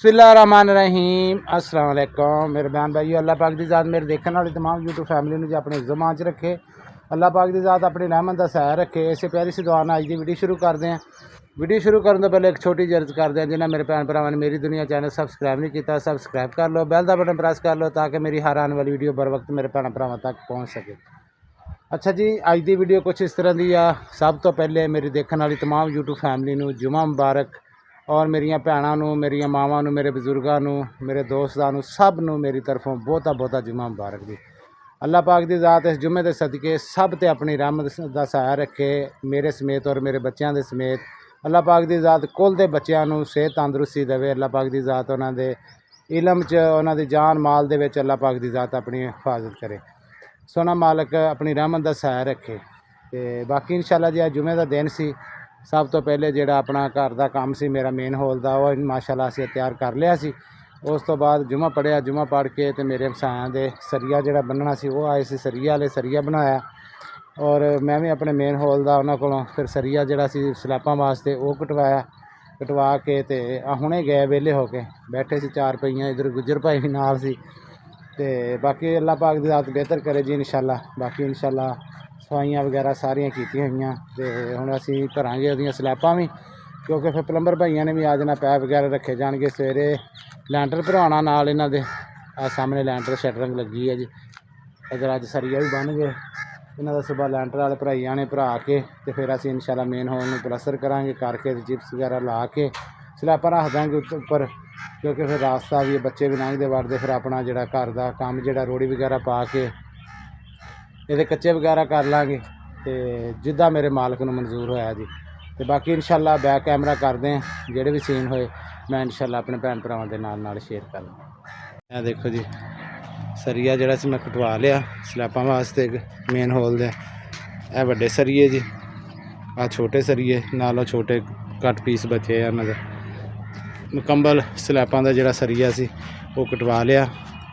बिस्मिल्लाहिर्रहमानिर्रहीम अस्सलाम वालेकुम मेरे बहन भाई अल्लाह पाक की ज़ात मेरे देखने वाली तमाम यूट्यूब फैमिली ने जो अपने ज़मान च रखे। अल्लाह पाक की ज़ात अपनी रहमत का सैर रखे। इसे प्यारी सी दुआ नाल अज की वीडियो शुरू करते हैं। वीडियो शुरू करने तो पहले एक छोटी जी अर्ज करते हैं, जिन्हें मेरे भैन भरावां ने मेरी दुनिया चैनल सबसक्राइब नहीं किया सबसक्राइब कर लो, बैल का बटन प्रेस कर लो ताकि मेरी हर आने वाली वीडियो बर वक्त मेरे भैन भरावां तक पहुँच सके। अच्छा जी, अज की वीडियो कुछ इस तरह की आ। सब तो पहले मेरी देखने वाली तमाम यूट्यूब फैमिली नूं जुमा मुबारक और मेरिया भैनों नूं, मेरिया मावां नूं, मेरे बजुर्गों नूं, मेरे दोस्तों नूं, सब नूं मेरी तरफों बहुता बहुता जुमा मुबारक जी। अल्लाह पाक की ज़ात इस जुमे के सदके सब ते अपनी रहमत का सहारा रखे, मेरे समेत और मेरे बच्चों के समेत। अल्लाह पाक की ज़ात कुल दे बच्चों नूं सेहत तंदुरुस्ती देवे। अल्लाह पाक की ज़ात उन्हां दे इलम च, उन्हां दी जान माल दे विच अल्लाह पाक की ज़ात अपनी हिफाजत करे। सोना मालक अपनी रहमत का सहारा रखे। तो बाकी इंशाअल्लाह जी अज जुमे का दिन सी। सब तो पहले जोड़ा अपना घर का काम से मेरा मेन हॉल का वो माशाअल्लाह असीं तैयार कर लिया सी। उस तो बाद जुमा पढ़िया, जुमा पढ़ के तो मेरे हमसायां दे सरिया जोड़ा बनना सी वो आए सी, सरिया वाले सरिया बनाया और मैं भी अपने मेन हॉल का उन्होंने को फिर सरिया जोड़ा सी स्लैपां वास्ते वो कटवाया। कटवा के तो हुणे गए वेले होके बैठे से चार पईयां, इधर गुजर भाई भी नाल सी। तो बाकी अल्लाह पाक दी ज़ात बेहतर करे जी इंशाअल्लाह। बाकी इंशाअल्लाह सफाइयां वगैरह सारियां कीतियां हुई तो हुण असीं भरांगे उहदियां स्लैपां भी, क्योंकि फिर प्लंबर भाइयों ने भी आ जाना, पैप वगैरह रखे जाएंगे। सवेरे लैंटर भराना नाल इन्हां दे सामने लैंटर शटरिंग लगी है जी। इधर अज सरिया भी बन गए इन्हां दा सुबह लैंटर वाले भराई आने, भरा के तो फिर असीं इंशाअल्लाह मेन हॉल नूं प्लस्तर करांगे, करके चिप्स वगैरह ला के स्लैपां रख देंगे उपर, क्योंकि फिर रास्ता भी बच्चे भी लंघते वड़ते फिर अपना जोड़ा घर का काम जोड़ा रोड़ी वगैरह पा के ये कच्चे वगैरह कर लाँगे तो जिदा मेरे मालक नूं मंजूर होया जी। तो बाकी इंशाअल्लाह बैक कैमरा करते हैं, जोड़े भी सीन होए मैं इंशाअल्लाह अपने भैन भरावां दे नाल शेयर कर लूँ। देखो जी सरिया जोड़ा मैं कटवा लिया स्लैपां वास्ते मेन हॉल दे। ए वड्डे सरिये जी, आ छोटे सरिये नालों छोटे घट पीस बचे उन्हां दे। मुकम्मल स्लैपां दा जोड़ा सरिया सी वो कटवा लिया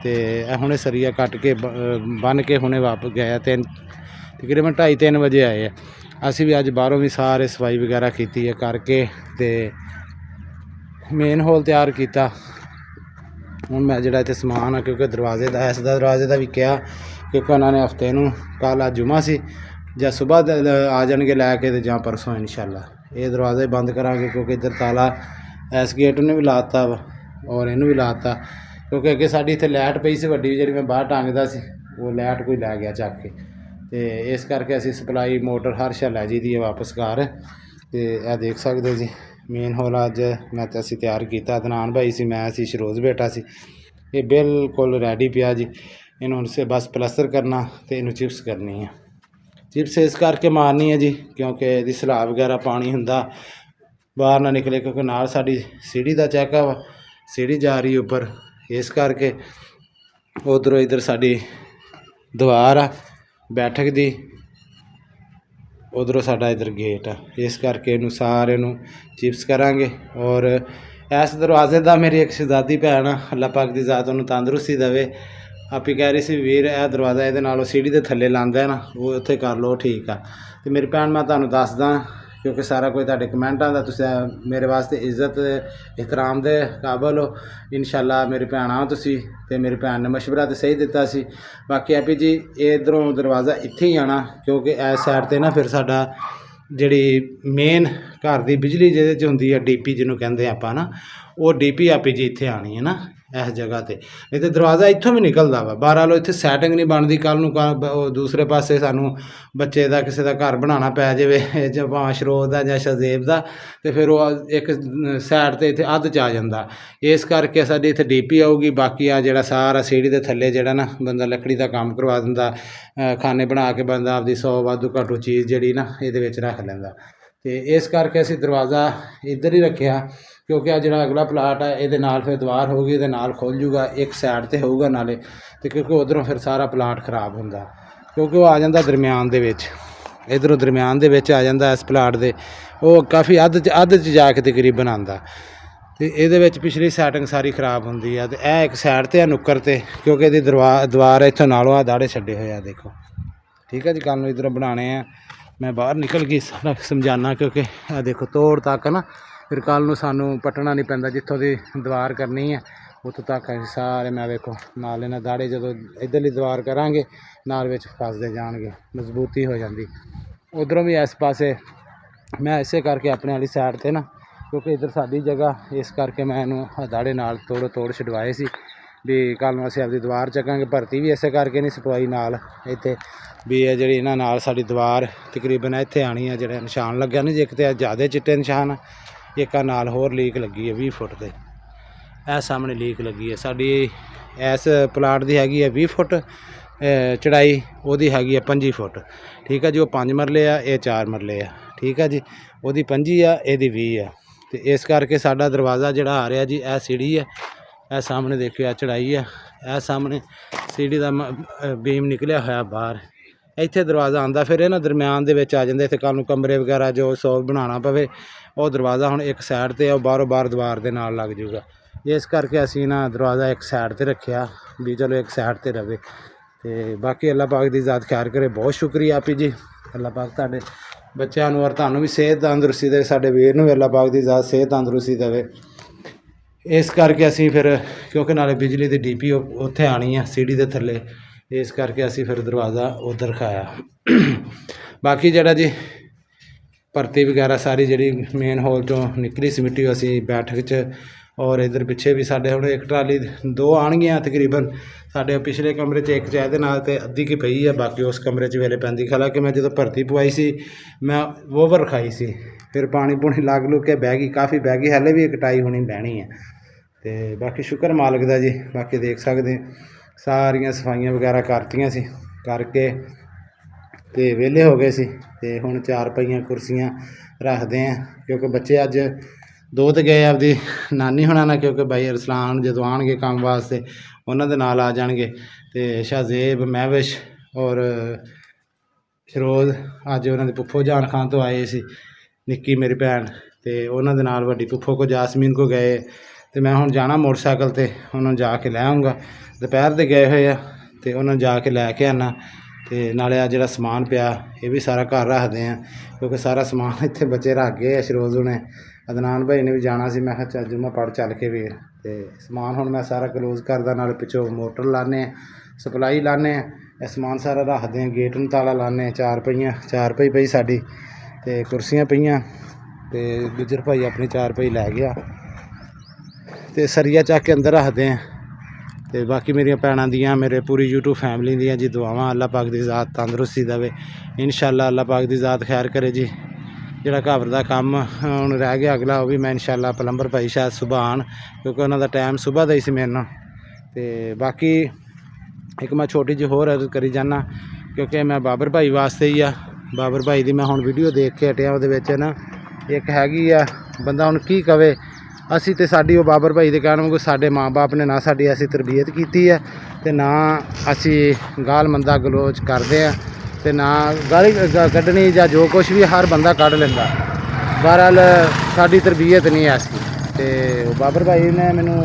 तो हुणे सरिया कट के बन के हुणे वापस गया। तकरीबन 2:30-3 बजे आए हैं। असी भी अज बाहरों भी सारे सफाई वगैरह की है करके तो मेन हॉल तैयार किया। हुण मैं जोड़ा इत्थे समान आ, क्योंकि दरवाजे का इस दरवाजे का भी कहा, क्योंकि उन्होंने हफ्ते नूं कल अज जुमा सी जां सुबह आ जाएंगे लैके तो जां परसों इंशाअल्लाह। ये दरवाज़ा ही बंद करांगे क्योंकि इधर ताला इस गेट ने भी लाता वा और इनू भी लाता, क्योंकि अगे साड़ी इत्थे लाइट पई सी वड्डी जी मैं बाहर टांगदा सी, वो लाइट कोई लै गया चक के। तो इस करके असीं सप्लाई मोटर हर शै लै जी दी है वापस घर। तो यह देख सकते जी मेन हॉल अज मैं तो असीं तैयार किया। अदनान भाई सी, मैं सी, शरोज़ बेटा सी। ये बिल्कुल रेडी पिया जी। इन्हों से बस प्लस्तर करना तो इनू चिप्स करनी है। चिप्स इस करके मारनी है जी क्योंकि इसदी सलाह वगैरह पानी हुंदा बाहर ना निकले, क्योंकि नाल साडी सीढ़ी का चैकअप, सीढ़ी जा रही ऊपर, इस करके उधरों इधर साडी दीवार आ बैठक दी, उधरों साडा इधर गेट आ, इस करके इनू सारे नू चिप्स करांगे। और इस दरवाजे का मेरी एक शहजादी भैन आ, अल्लाह पाक दी ज़ात उन्होंने तंदुरुस्ती देवे। आपी कह रही सी वीर यह दरवाज़ा ये नालों सीढ़ी के थल्ले लांदा है ना, वो उत्थे कर लो ठीक आ। तो मेरी भैन मैं तुहानूं दसदा, क्योंकि सारा कोई तुहाडे कमेंटां दा तुसीं मेरे वास्ते इज्जत एहतराम दे काबल हो। इंशाअल्लाह मेरी भैन आ तुसीं ते मेरी भैन ने मशवरा तो सही दिता सी। बाकी हैप्पी जी इधरों दरवाज़ा इत्थे ही आना, क्योंकि इस साइड ते ना फिर साडा जिहड़ी मेन घर की बिजली जिहदे च हुंदी है डीपी जिन्हों कहंदे आपां ना, वो डीपी हैप्पी जी इत्थे आनी है ना इस जगह ते। नहीं तो दरवाज़ा इत्थों भी निकलदा वा बाहर लो, इत्थे सैटिंग नहीं बनती। कल नूं दूसरे पासे सानूं बच्चे का किसी का घर बनाना पै जाए भावें शरोज़ दा जां शहज़ेब दा, तो फिर वो एक साइड ते इत्थे अद्ध च आ जांदा। इस करके साडी इत्थे डीपी आऊगी। बाकी आ जिहड़ा सारा सीढ़ी दे थल्ले जिहड़ा ना बंदा लकड़ी का काम करवा दिंदा, खाने बना के बंदा आपदी 100 वाधू घाटू चीज़ जिहड़ी ना इहदे विच रख लैंदा। तो इस करके असीं दरवाज़ा इधर ही रखिया, क्योंकि जो अगला प्लाट है ये नाल फिर दीवार होगी, ये नाल खुल जूगा, एक साइड ते होगा नाले। तो क्योंकि उधरों फिर सारा प्लाट खराब होंदा, क्योंकि वो आ जाता दरम्यान दे विच, इधरों दरम्यान दे विच आ जाता इस प्लाट दे, वो काफ़ी अद्ध च जाके तकरीबन आंदा। तो ये पिछली सैटिंग सारी खराब होंदी है। तो यह एक साइड ते नुक्कर ते, क्योंकि यदी दीवार इत्थों नालों आ दाड़े छड्डे हुए आ देखो। ठीक है जी, कल इधरों बनाने हैं। मैं बाहर निकल गई सारा समझाना, क्योंकि देखो तोड़ तक ना ਫਿਰ ਕੱਲ੍ਹ ਨੂੰ ਸਾਨੂੰ ਪੱਟਣਾ ਨਹੀਂ ਪੈਂਦਾ। ਜਿੱਥੋਂ ਦੀ ਦੀਵਾਰ ਕਰਨੀ ਹੈ ਉੱਥੋਂ ਤੱਕ ਅਸੀਂ ਸਾਰੇ, ਮੈਂ ਵੇਖੋ ਨਾਲ ਇਹਨਾਂ ਦਾੜੇ ਜਦੋਂ ਇੱਧਰਲੀ ਦੀਵਾਰ ਕਰਾਂਗੇ ਨਾਲ ਵਿੱਚ ਫਸਦੇ ਜਾਣਗੇ, ਮਜ਼ਬੂਤੀ ਹੋ ਜਾਂਦੀ। ਉੱਧਰੋਂ ਵੀ ਇਸ ਪਾਸੇ ਮੈਂ ਇਸੇ ਕਰਕੇ ਆਪਣੇ ਵਾਲੀ ਸਾਈਡ 'ਤੇ ਨਾ, ਕਿਉਂਕਿ ਇੱਧਰ ਸਾਡੀ ਜਗ੍ਹਾ, ਇਸ ਕਰਕੇ ਮੈਂ ਇਹਨੂੰ ਦਾੜੇ ਨਾਲ ਤੋੜ ਛਡਵਾਏ ਸੀ ਵੀ ਕੱਲ੍ਹ ਨੂੰ ਅਸੀਂ ਆਪਦੀ ਦੀਵਾਰ ਚੱਕਾਂਗੇ। ਭਰਤੀ ਵੀ ਇਸੇ ਕਰਕੇ ਨਹੀਂ ਸਪਵਾਈ ਨਾਲ ਇੱਥੇ ਵੀ ਇਹ ਜਿਹੜੀ ਇਹਨਾਂ ਨਾਲ ਸਾਡੀ ਦੀਵਾਰ ਤਕਰੀਬਨ ਇੱਥੇ ਆਉਣੀ ਆ। ਜਿਹੜੇ ਨਿਸ਼ਾਨ ਲੱਗਿਆ ਨਹੀਂ ਜੀ, ਇੱਕ ਤਾਂ ਜ਼ਿਆਦਾ ਚਿੱਟੇ ਨਿਸ਼ਾਨ, ਇੱਕ ਆ ਨਾਲ ਹੋਰ ਲੀਕ ਲੱਗੀ ਹੈ 20 ਫੁੱਟ 'ਤੇ। ਇਹ ਸਾਹਮਣੇ ਲੀਕ ਲੱਗੀ ਹੈ ਸਾਡੀ। ਇਸ ਪਲਾਟ ਦੀ ਹੈਗੀ ਹੈ 20 ਫੁੱਟ ਚੜਾਈ, ਉਹਦੀ ਹੈਗੀ ਹੈ 25 ਫੁੱਟ। ਠੀਕ ਹੈ ਜੀ, ਉਹ 5 ਮਰਲੇ ਆ, ਇਹ 4 ਮਰਲੇ ਆ। ਠੀਕ ਹੈ ਜੀ, ਉਹਦੀ 25 ਆ, ਇਹਦੀ 20 ਆ। ਅਤੇ ਇਸ ਕਰਕੇ ਸਾਡਾ ਦਰਵਾਜ਼ਾ ਜਿਹੜਾ ਆ ਰਿਹਾ ਜੀ, ਇਹ ਸੀੜੀ ਹੈ, ਇਹ ਸਾਹਮਣੇ ਦੇਖਿਓ ਇਹ ਚੜਾਈ ਆ, ਇਹ ਸਾਹਮਣੇ ਸੀੜੀ ਦਾ ਬੀਮ ਨਿਕਲਿਆ ਹੋਇਆ ਬਾਹਰ। ਇੱਥੇ ਦਰਵਾਜ਼ਾ ਆਉਂਦਾ, ਫਿਰ ਇਹ ਨਾ ਦਰਮਿਆਨ ਦੇ ਵਿੱਚ ਆ ਜਾਂਦਾ। ਇੱਥੇ ਕੱਲ੍ਹ ਨੂੰ ਕਮਰੇ ਵਗੈਰਾ ਜੋ ਸੌ ਬਣਾਉਣਾ ਪਵੇ, ਉਹ ਦਰਵਾਜ਼ਾ ਹੁਣ ਇੱਕ ਸਾਈਡ 'ਤੇ ਆ, ਉਹ ਬਾਹਰੋਂ ਬਾਹਰ ਦੀਵਾਰ ਦੇ ਨਾਲ ਲੱਗ ਜਾਊਗਾ। ਇਸ ਕਰਕੇ ਅਸੀਂ ਨਾ ਦਰਵਾਜ਼ਾ ਇੱਕ ਸਾਈਡ 'ਤੇ ਰੱਖਿਆ ਵੀ ਚਲੋ ਇੱਕ ਸਾਈਡ 'ਤੇ ਰਵੇ। ਅਤੇ ਬਾਕੀ ਅੱਲਾਹ ਪਾਕ ਦੀ ਜ਼ਾਤ ਖੈਰ ਕਰੇ। ਬਹੁਤ ਸ਼ੁਕਰੀਆ ਆਪੀ ਜੀ, ਅੱਲਾਹ ਪਾਕ ਤੁਹਾਡੇ ਬੱਚਿਆਂ ਨੂੰ ਔਰ ਤੁਹਾਨੂੰ ਵੀ ਸਿਹਤ ਤੰਦਰੁਸਤੀ ਦੇਵੇ, ਸਾਡੇ ਵੀਰ ਨੂੰ ਵੀ ਅੱਲਾਹ ਪਾਕ ਦੀ ਜ਼ਾਤ ਸਿਹਤ ਤੰਦਰੁਸਤੀ ਦੇਵੇ। ਇਸ ਕਰਕੇ ਅਸੀਂ ਫਿਰ, ਕਿਉਂਕਿ ਨਾਲੇ ਬਿਜਲੀ ਦੀ DP ਉੱਥੇ ਆਉਣੀ ਆ ਸੀੜੀ ਦੇ ਥੱਲੇ, ਇਸ ਕਰਕੇ ਅਸੀਂ ਫਿਰ ਦਰਵਾਜ਼ਾ ਉੱਧਰ ਰਖਾਇਆ। ਬਾਕੀ ਜਿਹੜਾ ਜੀ ਭਰਤੀ ਵਗੈਰਾ ਸਾਰੀ ਜਿਹੜੀ ਮੇਨ ਹਾਲ 'ਚੋਂ ਨਿਕਲੀ ਸੀ ਮਿੱਟੀ, ਅਸੀਂ ਬੈਠਕ 'ਚ ਔਰ ਇੱਧਰ ਪਿੱਛੇ ਵੀ ਸਾਡੇ ਹੁਣ ਇੱਕ ਟਰਾਲੀ 2 ਆਉਣਗੀਆਂ ਤਕਰੀਬਨ। ਸਾਡੇ ਪਿਛਲੇ ਕਮਰੇ 'ਚ ਇੱਕ ਚਾਹ ਦੇ ਨਾਲ ਤੇ ਅੱਧੀ ਕੀ ਪਈ ਹੈ, ਬਾਕੀ ਉਸ ਕਮਰੇ 'ਚ ਵੇਲੇ ਪੈਂਦੀ। ਹਾਲਾਂਕਿ ਮੈਂ ਜਦੋਂ ਭਰਤੀ ਪਵਾਈ ਸੀ ਮੈਂ ਓਵਰ ਰਖਾਈ ਸੀ, ਫਿਰ ਪਾਣੀ ਪੂਣੀ ਲੱਗ ਲੁੱਗ ਕੇ ਬਹਿ ਗਈ, ਕਾਫੀ ਬਹਿ ਗਈ, ਹਾਲੇ ਵੀ ਕਟਾਈ ਹੋਣੀ ਬਹਿਣੀ ਹੈ। ਅਤੇ ਬਾਕੀ ਸ਼ੁਕਰ ਮਾਲਕ ਦਾ ਜੀ। ਬਾਕੀ ਦੇਖ ਸਕਦੇ ਸਾਰੀਆਂ ਸਫਾਈਆਂ ਵਗੈਰਾ ਕਰਤੀਆਂ ਸੀ, ਕਰਕੇ ਅਤੇ ਵਿਹਲੇ ਹੋ ਗਏ ਸੀ। ਅਤੇ ਹੁਣ 4 ਪਈਆਂ ਕੁਰਸੀਆਂ ਰੱਖਦੇ ਹਾਂ, ਕਿਉਂਕਿ ਬੱਚੇ ਅੱਜ 2 ਤੇ ਗਏ ਆਪਦੀ ਨਾਨੀ ਹੋਣਾ ਨਾਲ, ਕਿਉਂਕਿ ਬਾਈ ਅਰਸਲਾਨ ਜਦੋਂ ਆਉਣਗੇ ਕੰਮ ਵਾਸਤੇ ਉਹਨਾਂ ਦੇ ਨਾਲ ਆ ਜਾਣਗੇ। ਅਤੇ ਸ਼ਾਹਜ਼ੇਬ, ਮਹਿਵਿਸ਼ ਔਰ ਸ਼ਰੋਜ਼ ਅੱਜ ਉਹਨਾਂ ਦੇ ਪੁੱਫੋ ਜਾਨ ਖਾਨ ਤੋਂ ਆਏ ਸੀ, ਨਿੱਕੀ ਮੇਰੀ ਭੈਣ, ਅਤੇ ਉਹਨਾਂ ਦੇ ਨਾਲ ਵੱਡੀ ਪੁੱਫੋ ਕੋ ਜਾਸਮੀਨ ਕੋ ਗਏ। ਅਤੇ ਮੈਂ ਹੁਣ ਜਾਣਾ ਮੋਟਰਸਾਈਕਲ 'ਤੇ, ਉਹਨਾਂ ਨੂੰ ਜਾ ਕੇ ਲੈ ਆਊਂਗਾ। ਦੁਪਹਿਰ ਦੇ ਗਏ ਹੋਏ ਆ, ਅਤੇ ਉਹਨਾਂ ਨੂੰ ਜਾ ਕੇ ਲੈ ਕੇ ਆਉਣਾ। ਅਤੇ ਨਾਲੇ ਆ ਜਿਹੜਾ ਸਮਾਨ ਪਿਆ ਇਹ ਵੀ ਸਾਰਾ ਘਰ ਰੱਖਦੇ ਹਾਂ, ਕਿਉਂਕਿ ਸਾਰਾ ਸਮਾਨ ਇੱਥੇ ਬੱਚੇ ਰੱਖ ਗਏ ਆ। ਸ਼ਰੋਜ਼ ਨੇ, ਅਦਨਾਨ ਭਾਈ ਨੇ ਵੀ ਜਾਣਾ ਸੀ, ਮੈਂ ਕਿਹਾ ਚੱਲ ਜੂ ਮੈਂ ਪੜ੍ਹ ਚੱਲ ਕੇ ਵੀਰ। ਅਤੇ ਸਮਾਨ ਹੁਣ ਮੈਂ ਸਾਰਾ ਕਲੋਜ਼ ਕਰਦਾ, ਨਾਲ ਪਿੱਛੋਂ ਮੋਟਰ ਲਾਉਂਦੇ ਹਾਂ, ਸਪਲਾਈ ਲਾਉਂਦੇ ਹਾਂ, ਇਹ ਸਮਾਨ ਸਾਰਾ ਰੱਖਦੇ ਹਾਂ। ਗੇਟ ਨੂੰ ਤਾਲਾ ਲਾਉਂਦੇ ਹਾਂ। 4 ਪਈਆਂ, 4 ਪਈ ਪਈ ਸਾਡੀ, ਅਤੇ ਕੁਰਸੀਆਂ ਪਈਆਂ, ਅਤੇ ਗੁੱਜਰ ਭਾਈ ਆਪਣੀ 4 ਪਈ ਲੈ ਗਿਆ, ਅਤੇ ਸਰੀਆ ਚੱਕ ਕੇ ਅੰਦਰ ਰੱਖਦੇ ਹਾਂ। ਅਤੇ ਬਾਕੀ ਮੇਰੀਆਂ ਭੈਣਾਂ ਦੀਆਂ, ਮੇਰੇ ਪੂਰੀ YouTube ਫੈਮਿਲੀ ਦੀਆਂ ਜੀ ਦੁਆਵਾਂ, ਅੱਲਾਹ ਪਾਕ ਦੀ ਜ਼ਾਤ ਤੰਦਰੁਸਤੀ ਦੇਵੇ ਇਨਸ਼ਾਅੱਲਾ। ਅੱਲਾਹ ਪਾਕ ਦੀ ਜ਼ਾਤ ਖੈਰ ਕਰੇ ਜੀ। ਜਿਹੜਾ ਘਰ ਦਾ ਕੰਮ ਹੁਣ ਰਹਿ ਗਿਆ ਅਗਲਾ, ਉਹ ਵੀ ਮੈਂ ਇਨਸ਼ਾਅੱਲਾ ਪਲੰਬਰ ਭਾਈ ਸ਼ਾਇਦ ਸੁਬਾਹ ਆਉਣ, ਕਿਉਂਕਿ ਉਹਨਾਂ ਦਾ ਟਾਈਮ ਸੁਬਾਹ ਦਾ ਹੀ ਸੀ ਮੇਰੇ ਨਾਲ। ਅਤੇ ਬਾਕੀ ਇੱਕ ਮੈਂ ਛੋਟੀ ਜਿਹੀ ਹੋਰ ਅਰਜ਼ ਕਰੀ ਜਾਂਦਾ, ਕਿਉਂਕਿ ਮੈਂ ਬਾਬਰ ਭਾਈ ਵਾਸਤੇ ਹੀ ਆ। ਬਾਬਰ ਭਾਈ ਦੀ ਮੈਂ ਹੁਣ ਵੀਡੀਓ ਦੇਖ ਕੇ ਹਟਿਆ, ਉਹਦੇ ਵਿੱਚ ਨਾ ਇੱਕ ਹੈਗੀ ਆ, ਬੰਦਾ ਹੁਣ ਕੀ ਕਵੇ। ਅਸੀਂ ਤਾਂ ਸਾਡੀ ਉਹ ਬਾਬਰ ਭਾਈ ਦੇ ਕਹਿਣ ਵਾਂਗੂ ਸਾਡੇ ਮਾਂ ਬਾਪ ਨੇ ਨਾ ਸਾਡੀ ਐਸੀ ਤਰਬੀਅਤ ਕੀਤੀ ਹੈ, ਅਤੇ ਨਾ ਅਸੀਂ ਗਾਲ ਮੰਦਾ ਗਲੋਚ ਕਰਦੇ ਹਾਂ, ਅਤੇ ਨਾ ਗਾਲੀ ਕੱਢਣੀ ਜਾਂ ਜੋ ਕੁਛ ਵੀ ਹਰ ਬੰਦਾ ਕੱਢ ਲੈਂਦਾ। ਬਹਰਹਾਲ ਸਾਡੀ ਤਰਬੀਅਤ ਨਹੀਂ ਐਸੀ। ਅਤੇ ਬਾਬਰ ਭਾਈ ਨੇ ਮੈਨੂੰ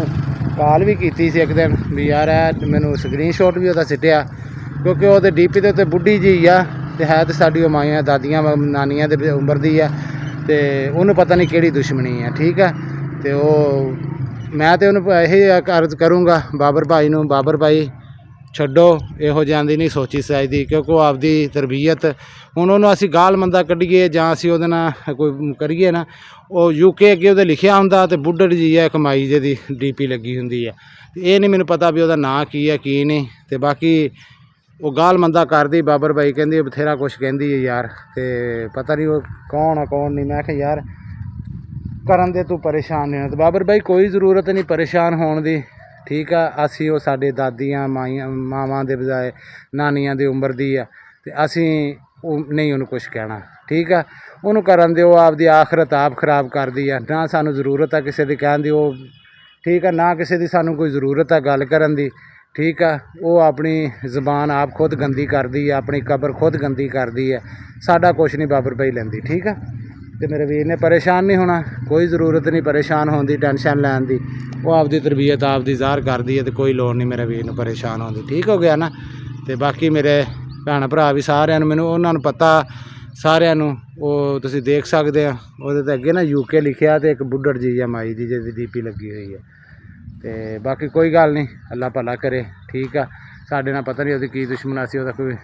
ਕਾਲ ਵੀ ਕੀਤੀ ਸੀ ਇੱਕ ਦਿਨ ਵੀ ਯਾਰ ਇਹ ਮੈਨੂੰ ਸਕਰੀਨਸ਼ਾਟ ਵੀ ਉਹਦਾ ਸਿੱਟਿਆ, ਕਿਉਂਕਿ ਉਹਦੇ DP ਦੇ ਉੱਤੇ ਬੁੱਢੀ ਜੀ ਆ, ਅਤੇ ਹੈ ਤਾਂ ਸਾਡੀ ਉਹ ਮਾਈਆਂ ਦਾਦੀਆਂ ਨਾਨੀਆਂ ਦੇ ਉਮਰ ਦੀ ਆ, ਅਤੇ ਉਹਨੂੰ ਪਤਾ ਨਹੀਂ ਕਿਹੜੀ ਦੁਸ਼ਮਣੀ ਆ। ਠੀਕ ਹੈ, ਅਤੇ ਉਹ ਮੈਂ ਤਾਂ ਉਹਨੂੰ ਇਹ ਅਰਜ਼ ਕਰੂੰਗਾ ਬਾਬਰ ਭਾਈ ਨੂੰ, ਬਾਬਰ ਭਾਈ ਛੱਡੋ ਇਹੋ ਜਿਹਾਂ ਦੀ ਨਹੀਂ ਸੋਚੀ ਚਾਹੀਦੀ, ਕਿਉਂਕਿ ਉਹ ਆਪਦੀ ਤਰਬੀਅਤ, ਹੁਣ ਉਹਨੂੰ ਅਸੀਂ ਗਾਲ ਮੰਦਾ ਕੱਢੀਏ ਜਾਂ ਅਸੀਂ ਉਹਦੇ ਨਾਲ ਕੋਈ ਕਰੀਏ ਨਾ, ਉਹ UK ਅੱਗੇ ਉਹਦੇ ਲਿਖਿਆ ਹੁੰਦਾ, ਅਤੇ ਬੁੱਢੜ ਜੀ ਹੈ ਕਮਾਈ ਜਿਹਦੀ DP ਲੱਗੀ ਹੁੰਦੀ ਹੈ। ਅਤੇ ਇਹ ਨਹੀਂ ਮੈਨੂੰ ਪਤਾ ਵੀ ਉਹਦਾ ਨਾਂ ਕੀ ਹੈ ਕੀ ਨਹੀਂ। ਅਤੇ ਬਾਕੀ ਉਹ ਗਾਲ ਮੰਦਾ ਕਰਦੀ, ਬਾਬਰ ਭਾਈ ਕਹਿੰਦੀ ਬਥੇਰਾ ਕੁਛ ਕਹਿੰਦੀ ਹੈ ਯਾਰ, ਅਤੇ ਪਤਾ ਨਹੀਂ ਉਹ ਕੌਣ ਆ ਕੌਣ ਨਹੀਂ। ਮੈਂ ਕਿਹਾ ਯਾਰ ਕਰਨ ਦੇ ਤੂੰ ਪਰੇਸ਼ਾਨ ਨਹੀਂ ਹੋਣਾ। ਅਤੇ ਬਾਬਰ ਭਾਈ ਕੋਈ ਜ਼ਰੂਰਤ ਨਹੀਂ ਪਰੇਸ਼ਾਨ ਹੋਣ ਦੀ। ਠੀਕ ਆ, ਅਸੀਂ ਉਹ ਸਾਡੇ ਦਾਦੀਆਂ ਮਾਵਾਂ ਦੇ ਬਜਾਏ ਨਾਨੀਆਂ ਦੀ ਉਮਰ ਦੀ ਆ, ਅਤੇ ਅਸੀਂ ਉਹ ਨਹੀਂ ਉਹਨੂੰ ਕੁਛ ਕਹਿਣਾ। ਠੀਕ ਆ, ਉਹਨੂੰ ਕਰਨ ਦਿਓ, ਆਪਦੀ ਆਖਰਤ ਆਪ ਖਰਾਬ ਕਰਦੀ ਆ। ਨਾ ਸਾਨੂੰ ਜ਼ਰੂਰਤ ਆ ਕਿਸੇ ਦੀ ਕਹਿਣ ਦੀ, ਉਹ ਠੀਕ ਆ, ਨਾ ਕਿਸੇ ਦੀ ਸਾਨੂੰ ਕੋਈ ਜ਼ਰੂਰਤ ਆ ਗੱਲ ਕਰਨ ਦੀ। ਠੀਕ ਆ, ਉਹ ਆਪਣੀ ਜ਼ਬਾਨ ਆਪ ਖੁਦ ਗੰਦੀ ਕਰਦੀ ਆ, ਆਪਣੀ ਕਬਰ ਖੁਦ ਗੰਦੀ ਕਰਦੀ ਹੈ। ਸਾਡਾ ਕੁਛ ਨਹੀਂ ਬਾਬਰ ਭਾਈ ਲੈਂਦੀ। ਠੀਕ ਆ, ਅਤੇ ਮੇਰੇ ਵੀਰ ਨੇ ਪਰੇਸ਼ਾਨ ਨਹੀਂ ਹੋਣਾ, ਕੋਈ ਜ਼ਰੂਰਤ ਨਹੀਂ ਪਰੇਸ਼ਾਨ ਹੋਣ ਦੀ, ਟੈਨਸ਼ਨ ਲੈਣ ਦੀ। ਉਹ ਆਪਦੀ ਤਰਬੀਅਤ ਆਪਦੀ ਜ਼ਾਹਰ ਕਰਦੀ ਹੈ, ਅਤੇ ਕੋਈ ਲੋੜ ਨਹੀਂ ਮੇਰੇ ਵੀਰ ਨੂੰ ਪਰੇਸ਼ਾਨ ਹੋਣ ਦੀ। ਠੀਕ ਹੋ ਗਿਆ ਨਾ। ਅਤੇ ਬਾਕੀ ਮੇਰੇ ਭੈਣ ਭਰਾ ਵੀ ਸਾਰਿਆਂ ਨੂੰ, ਮੈਨੂੰ ਉਹਨਾਂ ਨੂੰ ਪਤਾ ਸਾਰਿਆਂ ਨੂੰ। ਉਹ ਤੁਸੀਂ ਦੇਖ ਸਕਦੇ ਆ ਉਹਦੇ ਤੇ ਅੱਗੇ ਨਾ UK ਲਿਖਿਆ ਤੇ ਇੱਕ ਬੁੱਢੜ ਜੀ ਆ ਮਾਈ ਦੀ ਜਿਹਦੀ DP ਲੱਗੀ ਹੋਈ ਹੈ। ਤੇ ਬਾਕੀ ਕੋਈ ਗੱਲ ਨਹੀਂ, ਅੱਲਾ ਭਲਾ ਕਰੇ। ਠੀਕ ਆ, ਸਾਡੇ ਨਾਲ ਪਤਾ ਨਹੀਂ ਉਹਦੀ ਕੀ ਦੁਸ਼ਮਣ ਸੀ, ਉਹਦਾ ਕੋਈ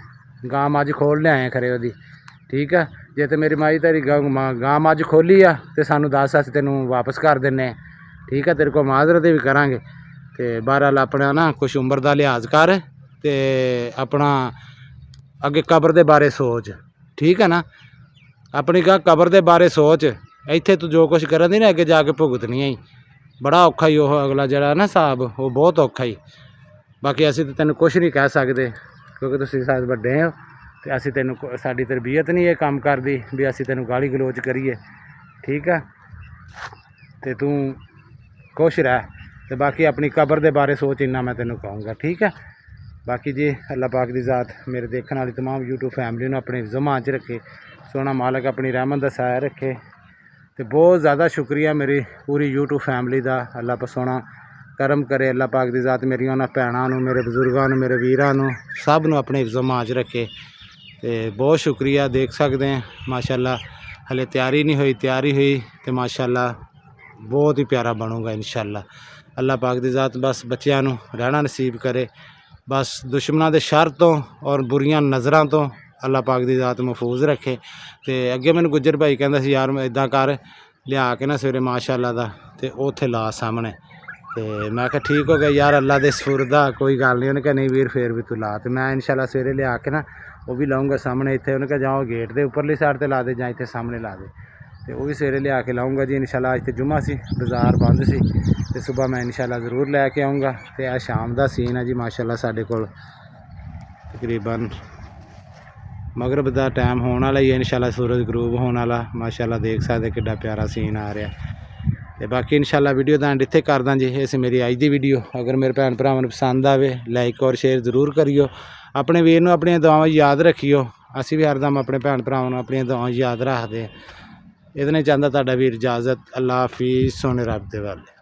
ਗਾਂ ਮੱਝ ਖੋਲ ਲਿਆਏ ਖਰੇ ਉਹਦੀ। ਠੀਕ ਆ, ਜੇ ਤੇ ਮੇਰੀ ਮਾਈ ਤੇਰੀ ਗਾਂ ਮੱਝ ਖੋਲੀ ਆ ਤੇ ਸਾਨੂੰ ਦੱਸ, ਅਸੀਂ ਤੈਨੂੰ ਵਾਪਸ ਕਰ ਦਿੰਨੇ। ਠੀਕ ਆ, ਤੇਰੇ ਕੋਲ ਮਾਜ਼ਰਤ ਵੀ ਕਰਾਂਗੇ। ਤੇ ਬਹਰਹਾਲ ਆਪਣਾ ਨਾ ਕੁਛ ਉਮਰ ਦਾ ਲਿਹਾਜ਼ ਕਰ ਤੇ ਆਪਣਾ ਅੱਗੇ ਕਬਰ ਦੇ ਬਾਰੇ ਸੋਚ। ਠੀਕ ਹੈ ਨਾ, ਆਪਣੀ ਕਬਰ ਦੇ ਬਾਰੇ ਸੋਚ। ਇੱਥੇ ਤੂੰ ਜੋ ਕੁਛ ਕਰਨ ਦੀ ਨਾ ਅੱਗੇ ਜਾ ਕੇ ਭੁਗਤਣੀ ਹੀ ਬੜਾ ਔਖਾ ਹੀ। ਉਹ ਅਗਲਾ ਜਿਹੜਾ ਨਾ ਹਿਸਾਬ ਉਹ ਬਹੁਤ ਔਖਾ ਹੀ। ਬਾਕੀ ਅਸੀਂ ਤਾਂ ਤੈਨੂੰ ਕੁਛ ਨਹੀਂ ਕਹਿ ਸਕਦੇ ਕਿਉਂਕਿ ਤੁਸੀਂ ਸਾਰੇ ਵੱਡੇ ਹੋ ਤੇ ਅਸੀਂ ਤੈਨੂੰ ਸਾਡੀ ਤਰਬੀਅਤ ਨਹੀਂ ਇਹ ਕੰਮ ਕਰਦੀ ਵੀ ਅਸੀਂ ਤੈਨੂੰ ਗਾਲੀ ਗਲੋਚ ਕਰੀਏ। ਠੀਕ ਆ, ਤੇ ਤੂੰ ਖੁਸ਼ ਰਹਿ ਤੇ ਬਾਕੀ ਆਪਣੀ ਕਬਰ ਦੇ ਬਾਰੇ ਸੋਚ, ਇੰਨਾ ਮੈਂ ਤੈਨੂੰ ਕਹੂੰਗਾ। ਠੀਕ ਹੈ, ਬਾਕੀ ਜੀ ਅੱਲਾਹ ਪਾਕ ਦੀ ਜ਼ਾਤ ਮੇਰੇ ਦੇਖਣ ਵਾਲੀ तमाम YouTube ਫੈਮਿਲੀ ਨੂੰ ਆਪਣੇ ज़िम्मा 'ਚ ਰੱखे। सोना मालक अपनी रहमत दा साया रखे। तो बहुत ज़्यादा शुक्रिया मेरी पूरी YouTube फैमिली का। अल्लाह पर सोना करम करे। अल्लाह पाक दी ज़ात मेरी उन्होंने भैनों, मेरे बजुर्गों, मेरे वीरों सब नूं अपने ज़िम्मा च रखे। तो बहुत शुक्रिया। देख सकते हैं माशाअल्लाह हले तैयारी नहीं हुई, तैयारी हुई तो माशाअल्लाह बहुत ही प्यारा बनूगा इंशाअल्लाह। अल्लाह पाक दी ज़ात बस बच्चों नूं रहना नसीब करे। बस दुश्मनों के शर तो और बुरियां नज़रों तो अल्लाह पाक दी ज़ात महफूज रखे। तो अगे मैंने गुज्जर भाई कहता सी यार मैं इदा कर लिया के ना सवेरे माशाअल्लाह दा ते उत्थे ला सामने। तो मैं कहा ठीक हो गया यार, अल्लाह दे सुपुर्द आ, कोई गल नहीं। उन्हें कहा नहीं वीर फिर भी तू ला। तो मैं इंशाअल्लाह सवेरे लिया के ना वो भी लाऊंगा सामने इतने। उन्हें कहा जाओ गेट के उपरली साइड पर ला दे जां इतने सामने ला दे। तो वो भी सवेरे लिया के लाऊंगा जी इंशाअल्लाह। अज तो जुम्मा सी, बाज़ार बंद सी, तो सुबह मैं इंशाअल्लाह ज़रूर लैके आऊँगा। तो यह शाम का सीन है जी माशाअल्लाह। साढ़े कोल तकरीबन मगरब का टाइम होने वाला ही है इंशाअल्लाह। सूरज गरूब होने वाला माशाअल्लाह। देख सकते कितना प्यारा सीन आ रहा। तो बाकी इंशाअल्लाह वीडियो का एंड इत्थे करदा जी। इस मेरी अज की वीडियो अगर मेरे भैन भरावां नूं पसंद आवे लाइक और शेयर जरूर करियो। अपने वीर नूं अपनी दुआवां याद रखियो। असीं भी हरदम अपने भैन भरावां नूं अपनी दुआवां याद रखते। इहदे नाल चाहंदा तुहाडा वीर इजाज़त। अल्लाह हाफिज़। सोने रब दे वाले।